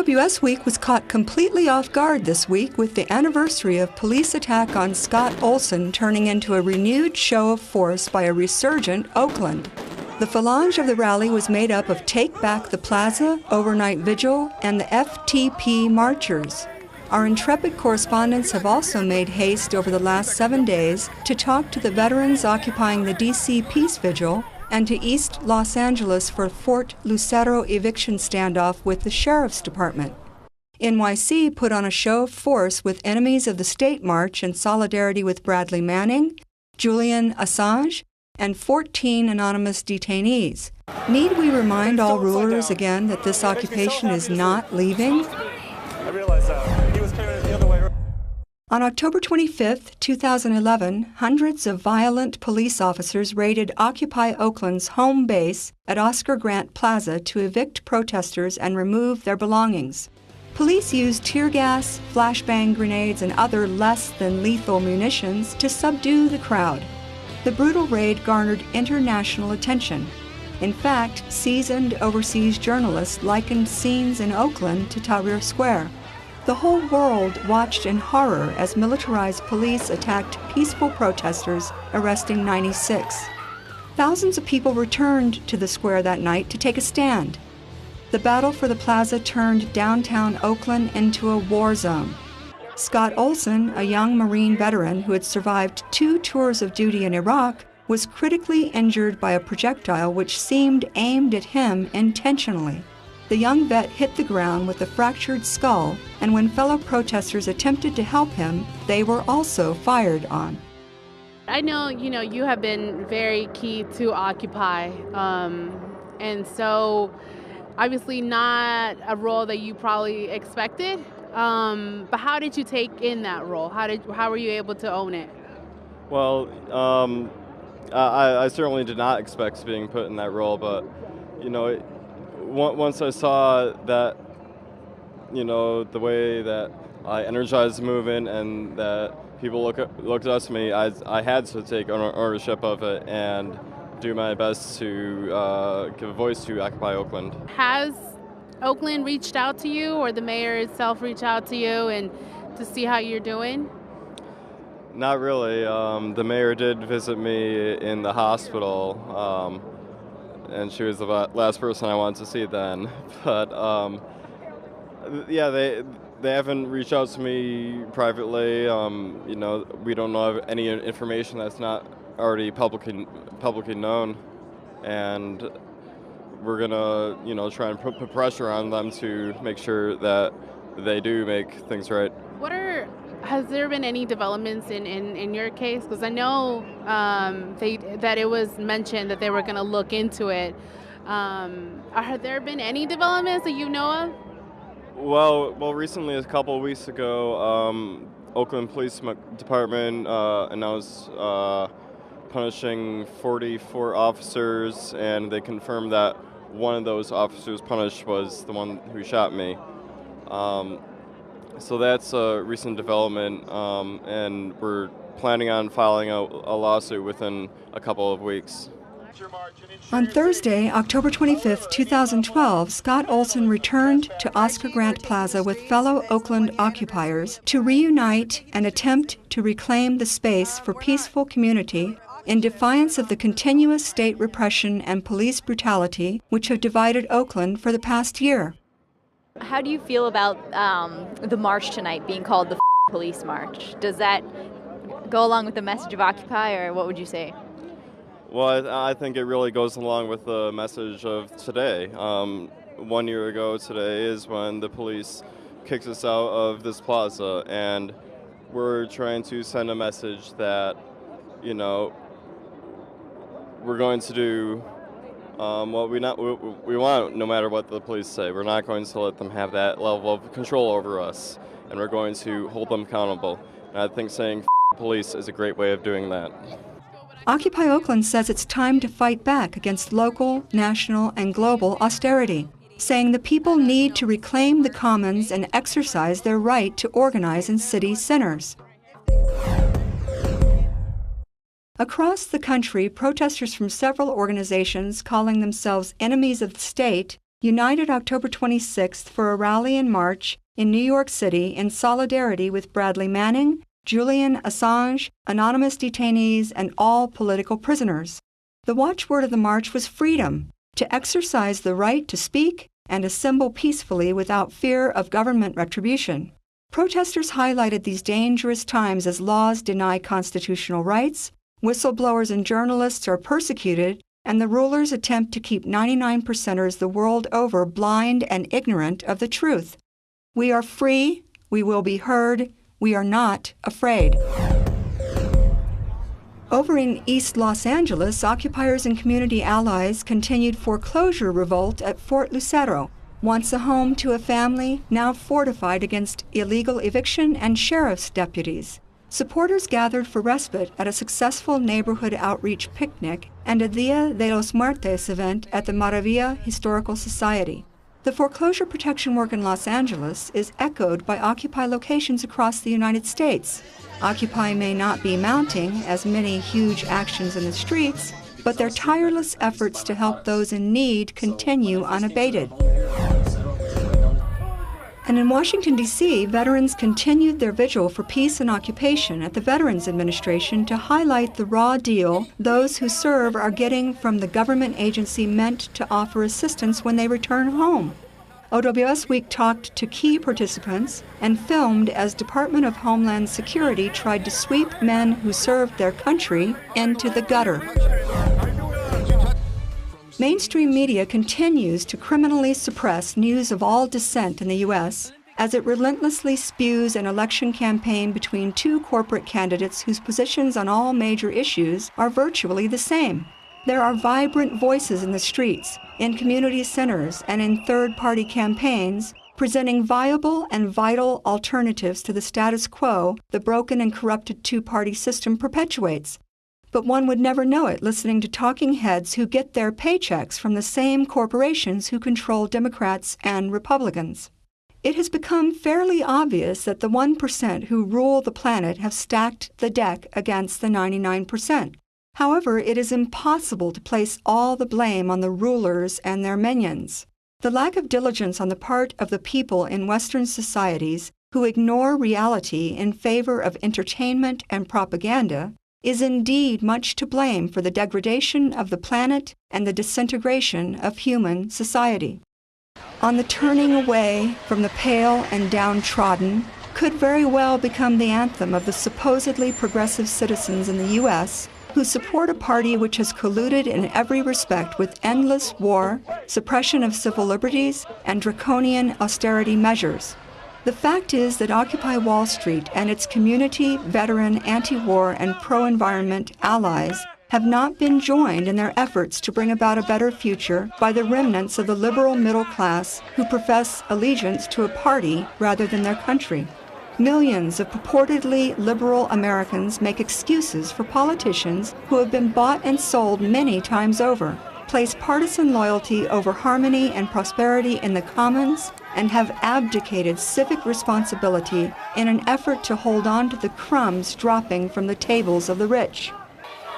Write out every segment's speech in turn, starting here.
OWS Week was caught completely off guard this week with the anniversary of police attack on Scott Olsen turning into a renewed show of force by a resurgent Oakland. The phalange of the rally was made up of Take Back the Plaza, Overnight Vigil, and the FTP marchers. Our intrepid correspondents have also made haste over the last 7 days to talk to the veterans occupying the D.C. Peace Vigil and to East Los Angeles for Fort Lucero eviction standoff with the Sheriff's Department. NYC put on a show of force with enemies of the state march in solidarity with Bradley Manning, Julian Assange, and 14 anonymous detainees. Need we remind all rulers again that this occupation is not leaving? I realized that. He was carrying it the other way. On October 25, 2011, hundreds of violent police officers raided Occupy Oakland's home base at Oscar Grant Plaza to evict protesters and remove their belongings. Police used tear gas, flashbang grenades, and other less-than-lethal munitions to subdue the crowd. The brutal raid garnered international attention. In fact, seasoned overseas journalists likened scenes in Oakland to Tahrir Square. The whole world watched in horror as militarized police attacked peaceful protesters, arresting 96. Thousands of people returned to the square that night to take a stand. The battle for the plaza turned downtown Oakland into a war zone. Scott Olsen, a young Marine veteran who had survived 2 tours of duty in Iraq, was critically injured by a projectile which seemed aimed at him intentionally. The young vet hit the ground with a fractured skull, and when fellow protesters attempted to help him, they were also fired on. I know, you have been very key to Occupy, and so obviously not a role that you probably expected, but how did you take in that role? How were you able to own it? Well, I certainly did not expect being put in that role, but, once I saw that, the way that I energized the movement and that people looked up to me, I had to take ownership of it and do my best to give a voice to Occupy Oakland. Has Oakland reached out to you, or the mayor itself reached out to you and to see how you're doing? Not really. The mayor did visit me in the hospital, and she was the last person I wanted to see then. But yeah, they haven't reached out to me privately. We don't know of any information that's not already publicly known, and we're gonna try and put pressure on them to make sure that they do make things right. Has there been any developments in your case? Because I know that it was mentioned that they were going to look into it. Have there been any developments that you know of? Well, recently, a couple of weeks ago, Oakland Police Department announced punishing 44 officers, and they confirmed that one of those officers punished was the one who shot me. So that's a recent development, and we're planning on filing a lawsuit within a couple of weeks. On Thursday, October 25, 2012, Scott Olsen returned to Oscar Grant Plaza with fellow Oakland occupiers to reunite and attempt to reclaim the space for peaceful community in defiance of the continuous state repression and police brutality which have divided Oakland for the past year. How do you feel about the march tonight being called the Police March? Does that go along with the message of Occupy, or what would you say? Well, I think it really goes along with the message of today. 1 year ago today is when the police kicked us out of this plaza, and we're trying to send a message that, we're going to do what we want, no matter what the police say. We're not going to let them have that level of control over us, and we're going to hold them accountable. And I think saying police is a great way of doing that. Occupy Oakland says it's time to fight back against local, national, and global austerity, saying the people need to reclaim the commons and exercise their right to organize in city centers. Across the country, protesters from several organizations calling themselves enemies of the state united October 26th for a rally and march in New York City in solidarity with Bradley Manning, Julian Assange, anonymous detainees, and all political prisoners. The watchword of the march was freedom, to exercise the right to speak and assemble peacefully without fear of government retribution. Protesters highlighted these dangerous times as laws deny constitutional rights, whistleblowers and journalists are persecuted, and the rulers attempt to keep 99%ers the world over blind and ignorant of the truth. We are free, we will be heard, we are not afraid. Over in East Los Angeles, occupiers and community allies continued foreclosure revolt at Fort Lucero, once a home to a family, now fortified against illegal eviction and sheriff's deputies. Supporters gathered for respite at a successful neighborhood outreach picnic and a Dia de los Muertos event at the Maravilla Historical Society. The foreclosure protection work in Los Angeles is echoed by Occupy locations across the United States. Occupy may not be mounting as many huge actions in the streets, but their tireless efforts to help those in need continue unabated. And in Washington, D.C., veterans continued their vigil for peace and occupation at the Veterans Administration to highlight the raw deal those who serve are getting from the government agency meant to offer assistance when they return home. OWS Week talked to key participants and filmed as Department of Homeland Security tried to sweep men who served their country into the gutter. Mainstream media continues to criminally suppress news of all dissent in the U.S. as it relentlessly spews an election campaign between two corporate candidates whose positions on all major issues are virtually the same. There are vibrant voices in the streets, in community centers, and in third-party campaigns presenting viable and vital alternatives to the status quo the broken and corrupted two-party system perpetuates. But one would never know it listening to talking heads who get their paychecks from the same corporations who control Democrats and Republicans. It has become fairly obvious that the 1% who rule the planet have stacked the deck against the 99%. However, it is impossible to place all the blame on the rulers and their minions. The lack of diligence on the part of the people in Western societies who ignore reality in favor of entertainment and propaganda is indeed much to blame for the degradation of the planet and the disintegration of human society. On the turning away from the pale and downtrodden could very well become the anthem of the supposedly progressive citizens in the U.S. who support a party which has colluded in every respect with endless war, suppression of civil liberties, and draconian austerity measures. The fact is that Occupy Wall Street and its community, veteran, anti-war, and pro-environment allies have not been joined in their efforts to bring about a better future by the remnants of the liberal middle class who profess allegiance to a party rather than their country. Millions of purportedly liberal Americans make excuses for politicians who have been bought and sold many times over, place partisan loyalty over harmony and prosperity in the commons, and have abdicated civic responsibility in an effort to hold on to the crumbs dropping from the tables of the rich.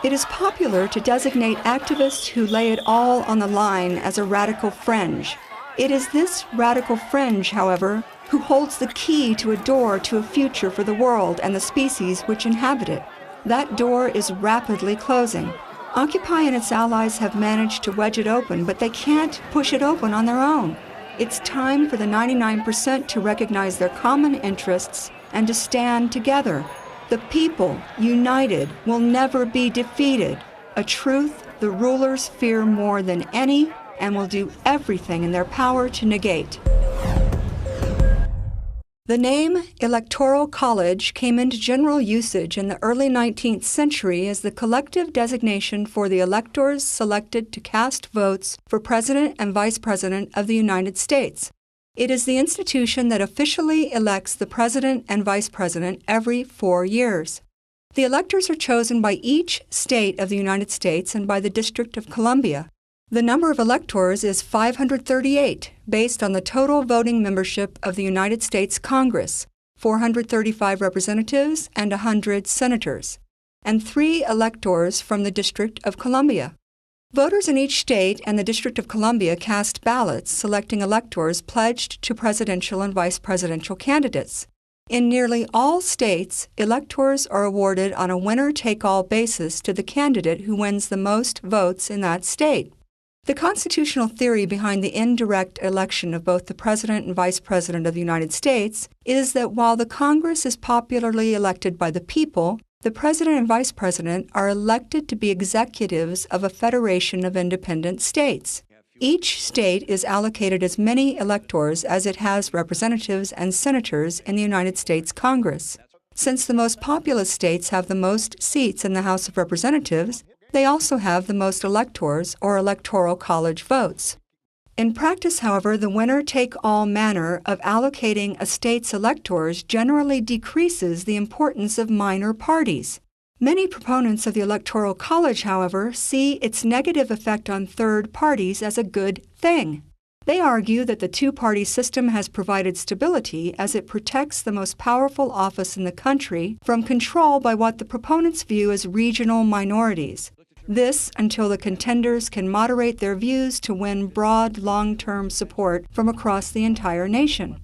It is popular to designate activists who lay it all on the line as a radical fringe. It is this radical fringe, however, who holds the key to a door to a future for the world and the species which inhabit it. That door is rapidly closing. Occupy and its allies have managed to wedge it open, but they can't push it open on their own. It's time for the 99% to recognize their common interests and to stand together. The people, united, will never be defeated, a truth the rulers fear more than any and will do everything in their power to negate. The name Electoral College came into general usage in the early 19th century as the collective designation for the electors selected to cast votes for President and Vice President of the United States. It is the institution that officially elects the President and Vice President every 4 years. The electors are chosen by each state of the United States and by the District of Columbia. The number of electors is 538, based on the total voting membership of the United States Congress, 435 representatives and 100 senators, and 3 electors from the District of Columbia. Voters in each state and the District of Columbia cast ballots selecting electors pledged to presidential and vice presidential candidates. In nearly all states, electors are awarded on a winner-take-all basis to the candidate who wins the most votes in that state. The constitutional theory behind the indirect election of both the President and Vice President of the United States is that while the Congress is popularly elected by the people, the President and Vice President are elected to be executives of a federation of independent states. Each state is allocated as many electors as it has representatives and senators in the United States Congress. Since the most populous states have the most seats in the House of Representatives, they also have the most electors or electoral college votes. In practice, however, the winner-take-all manner of allocating a state's electors generally decreases the importance of minor parties. Many proponents of the Electoral College, however, see its negative effect on third parties as a good thing. They argue that the two-party system has provided stability as it protects the most powerful office in the country from control by what the proponents view as regional minorities. This until the contenders can moderate their views to win broad, long-term support from across the entire nation.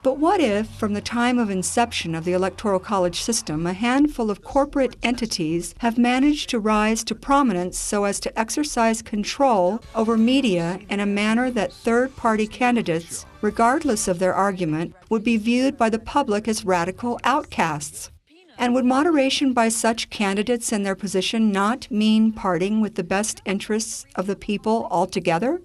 But what if, from the time of inception of the Electoral College system, a handful of corporate entities have managed to rise to prominence so as to exercise control over media in a manner that third-party candidates, regardless of their argument, would be viewed by the public as radical outcasts? And would moderation by such candidates in their position not mean parting with the best interests of the people altogether?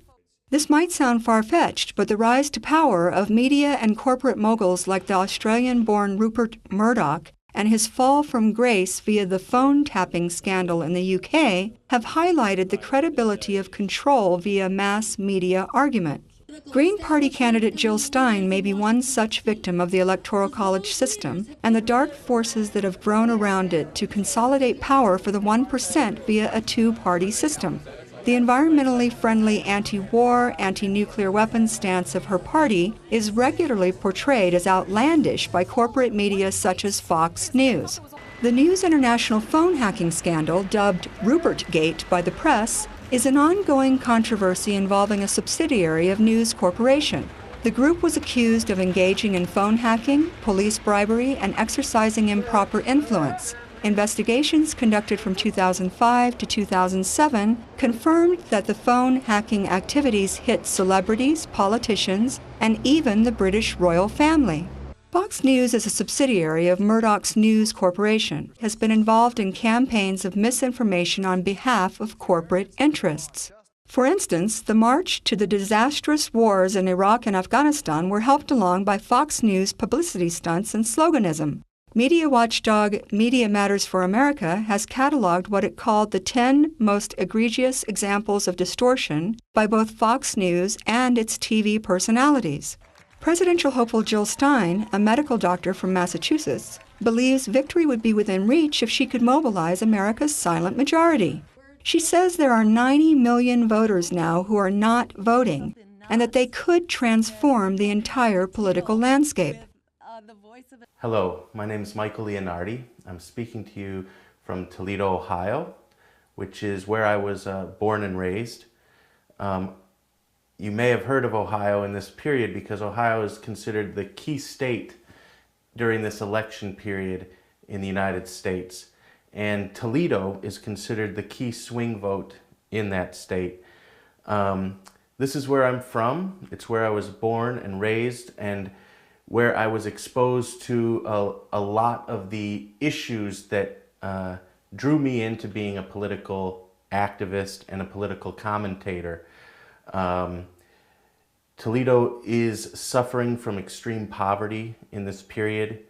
This might sound far-fetched, but the rise to power of media and corporate moguls like the Australian-born Rupert Murdoch and his fall from grace via the phone-tapping scandal in the UK have highlighted the credibility of control via mass media argument. Green Party candidate Jill Stein may be one such victim of the Electoral College system and the dark forces that have grown around it to consolidate power for the 1% via a two-party system. The environmentally friendly anti-war, anti-nuclear weapons stance of her party is regularly portrayed as outlandish by corporate media such as Fox News. The News International phone hacking scandal, dubbed Rupertgate by the press, is an ongoing controversy involving a subsidiary of News Corporation. The group was accused of engaging in phone hacking, police bribery, and exercising improper influence. Investigations conducted from 2005 to 2007 confirmed that the phone hacking activities hit celebrities, politicians, and even the British royal family. Fox News, as a subsidiary of Murdoch's News Corporation, has been involved in campaigns of misinformation on behalf of corporate interests. For instance, the march to the disastrous wars in Iraq and Afghanistan were helped along by Fox News publicity stunts and sloganism. Media watchdog Media Matters for America has cataloged what it called the 10 most egregious examples of distortion by both Fox News and its TV personalities. Presidential hopeful Jill Stein, a medical doctor from Massachusetts, believes victory would be within reach if she could mobilize America's silent majority. She says there are 90 million voters now who are not voting, and that they could transform the entire political landscape. Hello, my name is Michael Leonardi. I'm speaking to you from Toledo, Ohio, which is where I was born and raised. You may have heard of Ohio in this period because Ohio is considered the key state during this election period in the United States. And Toledo is considered the key swing vote in that state. This is where I'm from. It's where I was born and raised, and where I was exposed to a lot of the issues that drew me into being a political activist and a political commentator. Toledo is suffering from extreme poverty in this period.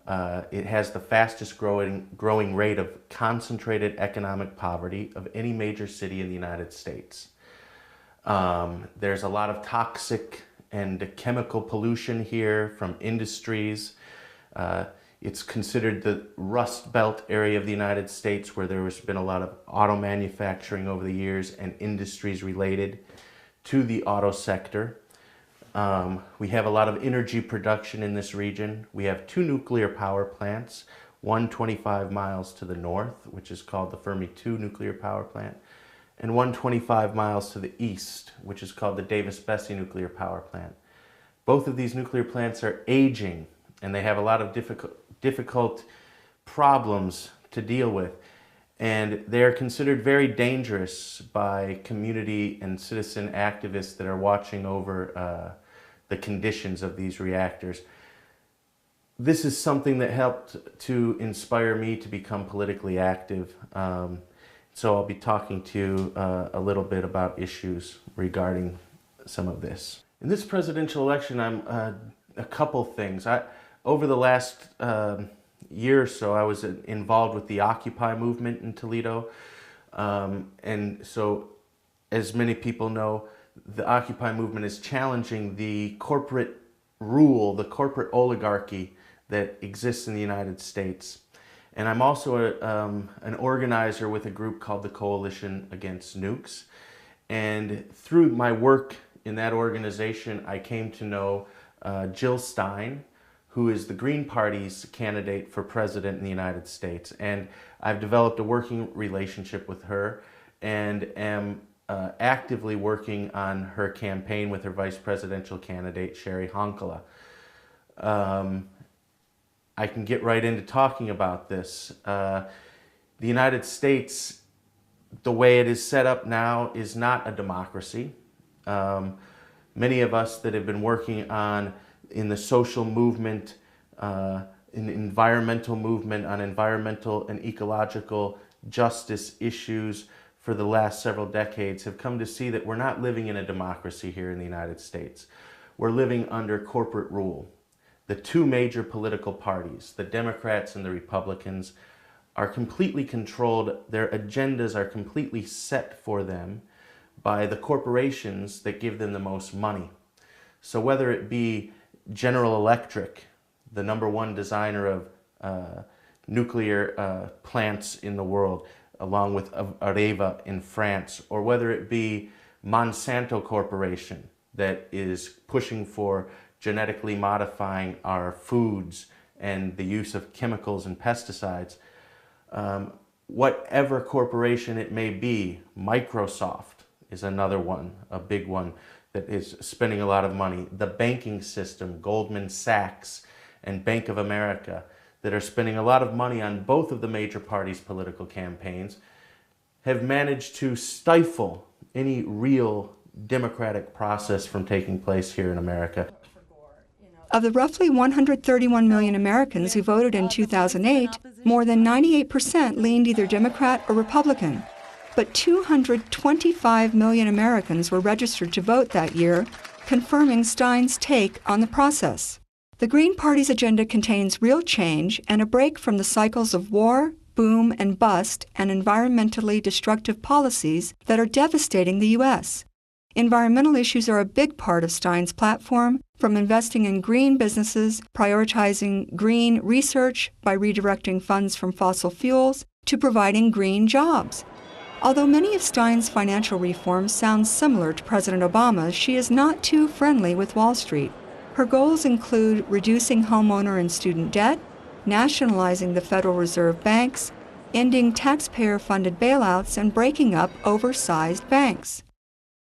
It has the fastest growing rate of concentrated economic poverty of any major city in the United States. There's a lot of toxic and chemical pollution here from industries. It's considered the Rust Belt area of the United States, where there has been a lot of auto manufacturing over the years and industries related to the auto sector. We have a lot of energy production in this region. We have 2 nuclear power plants, one 25 miles to the north, which is called the Fermi 2 nuclear power plant, and one 25 miles to the east, which is called the Davis-Besse nuclear power plant. Both of these nuclear plants are aging, and they have a lot of difficult problems to deal with. And they are considered very dangerous by community and citizen activists that are watching over the conditions of these reactors. This is something that helped to inspire me to become politically active. So I'll be talking to you a little bit about issues regarding some of this. In this presidential election, I'm a couple things. Over the last year or so, I was involved with the Occupy movement in Toledo. And so, as many people know, the Occupy movement is challenging the corporate rule, the corporate oligarchy that exists in the United States. And I'm also an organizer with a group called the Coalition Against Nukes. And through my work in that organization, I came to know Jill Stein, who is the Green Party's candidate for president in the United States. And I've developed a working relationship with her and am actively working on her campaign with her vice presidential candidate, Sherry Honkala. I can get right into talking about this. The United States, the way it is set up now, is not a democracy. Many of us that have been working in the social movement, in the environmental movement, on environmental and ecological justice issues for the last several decades have come to see that we're not living in a democracy here in the United States. We're living under corporate rule. The two major political parties, the Democrats and the Republicans, are completely controlled. Their agendas are completely set for them by the corporations that give them the most money. So whether it be General Electric, the #1 designer of nuclear plants in the world, along with Areva in France, or whether it be Monsanto Corporation that is pushing for genetically modifying our foods and the use of chemicals and pesticides, whatever corporation it may be, Microsoft is another one, a big one that is spending a lot of money. The banking system, Goldman Sachs and Bank of America, that are spending a lot of money on both of the major parties' political campaigns, have managed to stifle any real democratic process from taking place here in America. Of the roughly 131 million Americans who voted in 2008, more than 98% leaned either Democrat or Republican. But 225 million Americans were registered to vote that year, confirming Stein's take on the process. The Green Party's agenda contains real change and a break from the cycles of war, boom and bust, and environmentally destructive policies that are devastating the U.S. Environmental issues are a big part of Stein's platform, from investing in green businesses, prioritizing green research by redirecting funds from fossil fuels, to providing green jobs. Although many of Stein's financial reforms sound similar to President Obama's, she is not too friendly with Wall Street. Her goals include reducing homeowner and student debt, nationalizing the Federal Reserve banks, ending taxpayer-funded bailouts, and breaking up oversized banks.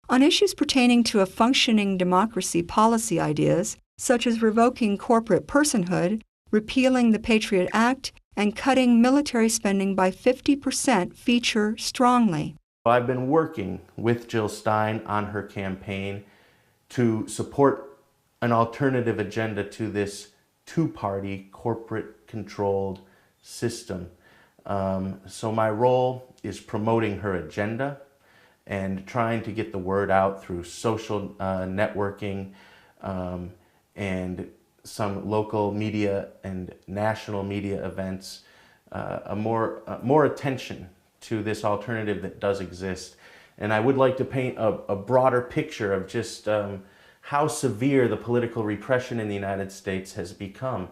On issues pertaining to a functioning democracy policy ideas, such as revoking corporate personhood, repealing the Patriot Act, and cutting military spending by 50%, feature strongly. I've been working with Jill Stein on her campaign to support an alternative agenda to this two-party, corporate-controlled system. So my role is promoting her agenda and trying to get the word out through social networking and some local media and national media events, more attention to this alternative that does exist. And I would like to paint a broader picture of just how severe the political repression in the United States has become.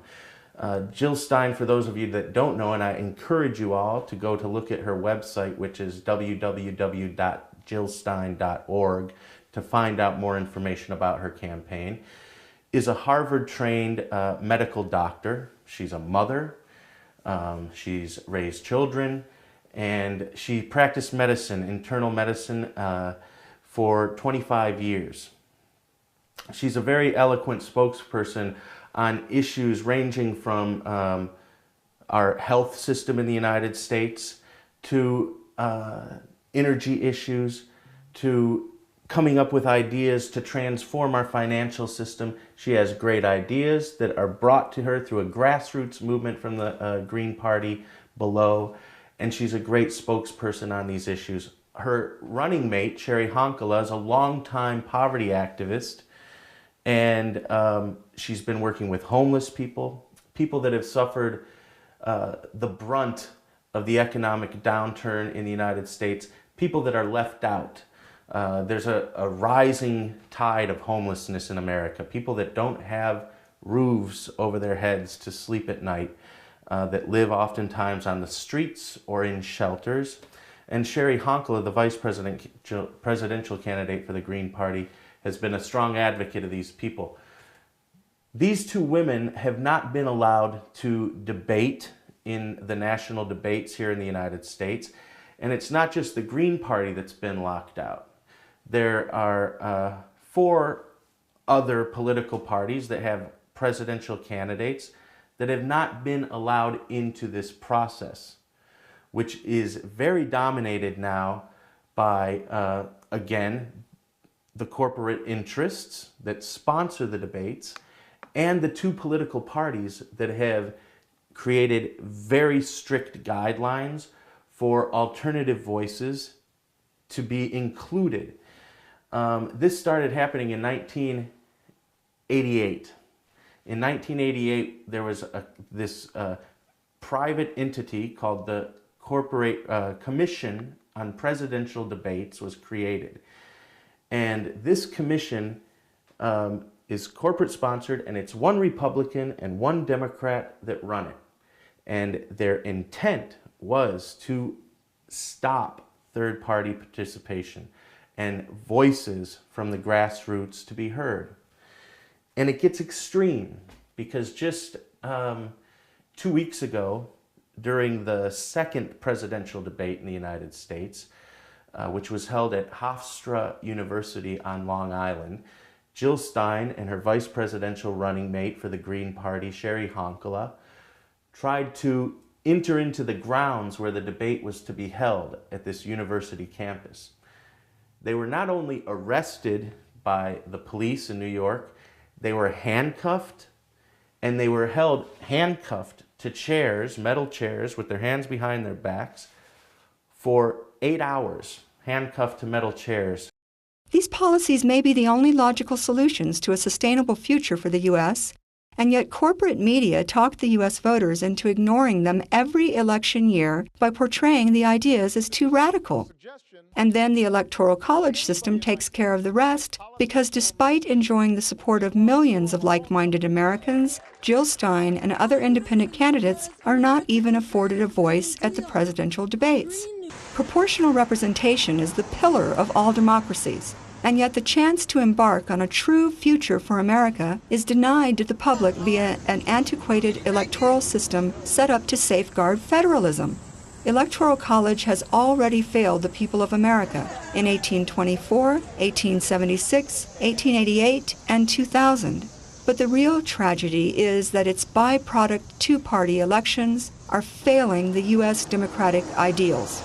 Jill Stein, for those of you that don't know, and I encourage you all to go to look at her website, which is www.jillstein.org, to find out more information about her campaign, is a Harvard-trained medical doctor. She's a mother. She's raised children, and she practiced medicine, internal medicine, for 25 years. She's a very eloquent spokesperson on issues ranging from our health system in the United States to energy issues, to coming up with ideas to transform our financial system. She has great ideas that are brought to her through a grassroots movement from the Green Party below, and she's a great spokesperson on these issues. Her running mate, Sherry Honkala, is a longtime poverty activist, and she's been working with homeless people, people that have suffered the brunt of the economic downturn in the United States, people that are left out. There's a rising tide of homelessness in America, people that don't have roofs over their heads to sleep at night, that live oftentimes on the streets or in shelters. And Sherry Honkala, the presidential candidate for the Green Party, has been a strong advocate of these people. These two women have not been allowed to debate in the national debates here in the United States. And it's not just the Green Party that's been locked out. There are 4 other political parties that have presidential candidates that have not been allowed into this process, which is very dominated now by, again, the corporate interests that sponsor the debates and the 2 political parties that have created very strict guidelines for alternative voices to be included. This started happening in 1988. In 1988, there was this private entity called the Commission on Presidential Debates was created. And this commission is corporate sponsored, and it's 1 Republican and 1 Democrat that run it. And their intent was to stop third-party participation and voices from the grassroots to be heard. And it gets extreme because just 2 weeks ago, during the 2nd presidential debate in the United States, which was held at Hofstra University on Long Island, Jill Stein and her vice presidential running mate for the Green Party, Sherry Honkala, tried to enter into the grounds where the debate was to be held at this university campus. They were not only arrested by the police in New York, they were handcuffed, and they were held handcuffed to chairs, metal chairs, with their hands behind their backs for 8 hours, handcuffed to metal chairs. These policies may be the only logical solutions to a sustainable future for the U.S., and yet corporate media talk the U.S. voters into ignoring them every election year by portraying the ideas as too radical. And then the Electoral College system takes care of the rest, because despite enjoying the support of millions of like-minded Americans, Jill Stein and other independent candidates are not even afforded a voice at the presidential debates. Proportional representation is the pillar of all democracies, and yet the chance to embark on a true future for America is denied to the public via an antiquated electoral system set up to safeguard federalism. Electoral College has already failed the people of America in 1824, 1876, 1888, and 2000. But the real tragedy is that its byproduct 2-party elections are failing the U.S. democratic ideals.